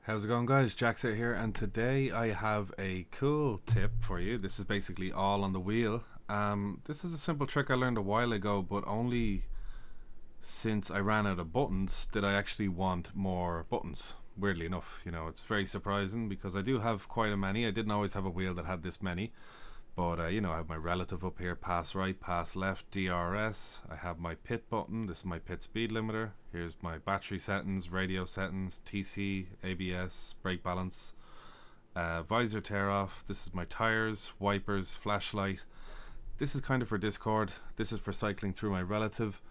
How's it going, guys? Jackzer here, and today I have a cool tip for you. This is basically all on the wheel. This is a simple trick I learned a while ago, but only since I ran out of buttons did I actually want more buttons. Weirdly enough, it's very surprising because I do have quite a many. I didn't always have a wheel that had this many, but I have my relative up here: pass right, pass left, DRS. I have my pit button. This is my pit speed limiter. Here's my battery settings, radio settings, TC, ABS, brake balance, visor tear off. This is my tires, wipers, flashlight. This is kind of for Discord. This is for cycling through my relative.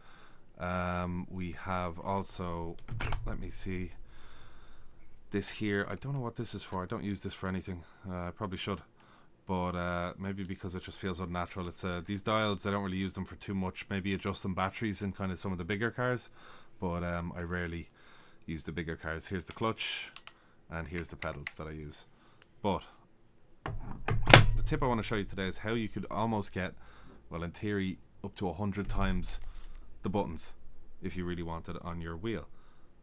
We have also, let me see, this here. I don't know what this is for. I don't use this for anything. I probably should, but maybe because it just feels unnatural. It's these dials, I don't really use them for too much. Maybe adjusting batteries in kind of some of the bigger cars, but I rarely use the bigger cars. Here's the clutch, and here's the pedals that I use. But the tip I want to show you today is how you could almost get, well, in theory, up to 100 times the buttons if you really wanted on your wheel.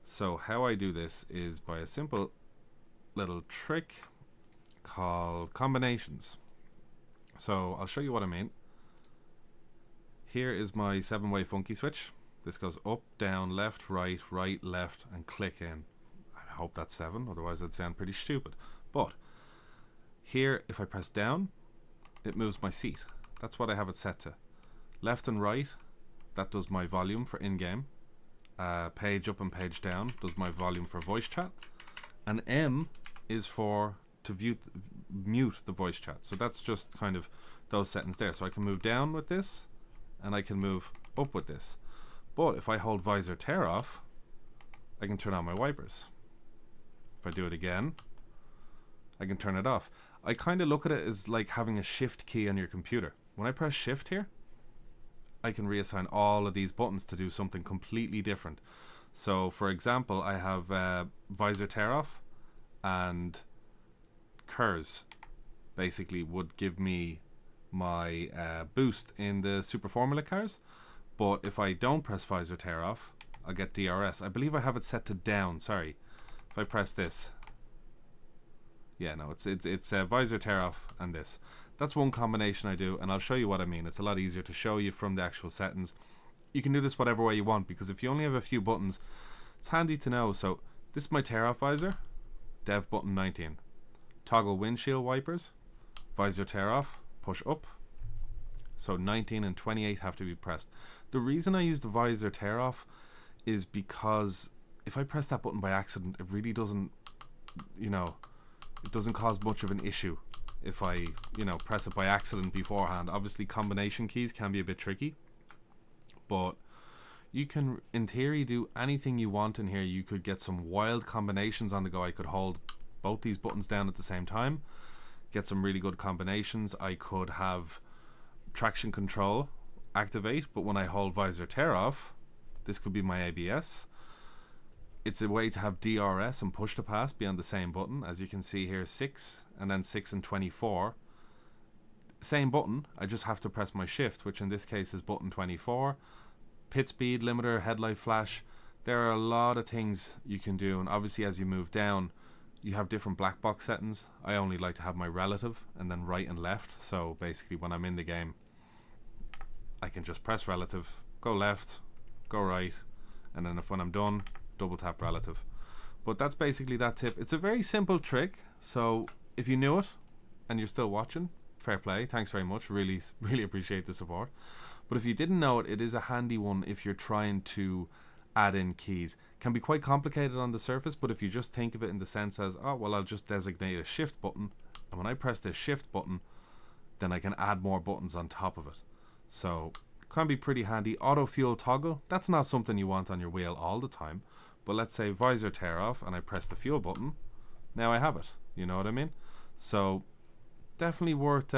So how I do this is by a simple little trick called combinations. So I'll show you what I mean. Here is my 7-way funky switch. This goes up, down, left, right, right, left, and click in. I hope that's 7, otherwise I'd sound pretty stupid. But here, if I press down, it moves my seat. That's what I have it set to. Left and right, that does my volume for in-game. Page up and page down does my volume for voice chat. And M is for to mute the voice chat. So that's just kind of those settings there. So I can move down with this, and I can move up with this. But if I hold visor tear off, I can turn on my wipers. If I do it again, I can turn it off. I kind of look at it as like having a shift key on your computer. When I press shift here, I can reassign all of these buttons to do something completely different. So for example, I have visor tear off, and KERS basically would give me my boost in the Super Formula cars. But if I don't press visor tear off, I'll get DRS. I believe I have it set to down. Sorry. If I press this, yeah, no, it's visor tear off and this. That's one combination I do, and I'll show you what I mean. It's a lot easier to show you from the actual settings. You can do this whatever way you want, because if you only have a few buttons, it's handy to know. So this is my tear off visor, dev button 19. Toggle windshield wipers, visor tear off, push up. So 19 and 28 have to be pressed. The reason I use the visor tear off is because if I press that button by accident, it really doesn't, it doesn't cause much of an issue if I, press it by accident beforehand. Obviously combination keys can be a bit tricky, but you can in theory do anything you want in here. You could get some wild combinations on the go. I could hold both these buttons down at the same time, get some really good combinations. I could have traction control activate, but when I hold visor tear off, this could be my ABS. It's a way to have DRS and push to pass be on the same button. As you can see here, 6 and then 6 and 24. Same button, I just have to press my shift, which in this case is button 24. Pit speed limiter, headlight flash. There are a lot of things you can do, and obviously as you move down, you have different black box settings. I only like to have my relative and then right and left. So basically when I'm in the game, I can just press relative, go left, go right, and then when I'm done, double tap relative. But that's basically that tip. It's a very simple trick. So if you knew it and you're still watching, fair play. Thanks very much. Really appreciate the support. But if you didn't know it, it is a handy one if you're trying to add in keys. Can be quite complicated on the surface, but if you just think of it in the sense as, oh, well, I'll just designate a shift button, and when I press this shift button, then I can add more buttons on top of it. So can be pretty handy. Auto fuel toggle, that's not something you want on your wheel all the time, but let's say visor tear off and I press the fuel button, now I have it. You know what I mean? So definitely worth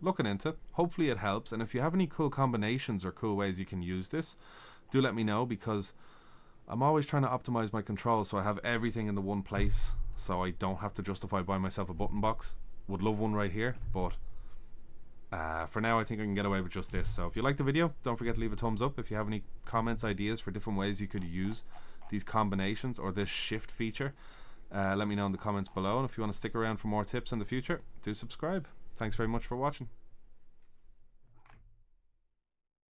looking into. Hopefully it helps, and if you have any cool combinations or cool ways you can use this, do let me know, because I'm always trying to optimize my controls so I have everything in the one place, so I don't have to justify buying myself a button box. Would love one right here, but for now I think I can get away with just this. So if you like the video, don't forget to leave a thumbs up. If you have any comments, ideas for different ways you could use these combinations or this shift feature, Let me know in the comments below, and if you want to stick around for more tips in the future, do subscribe. Thanks very much for watching.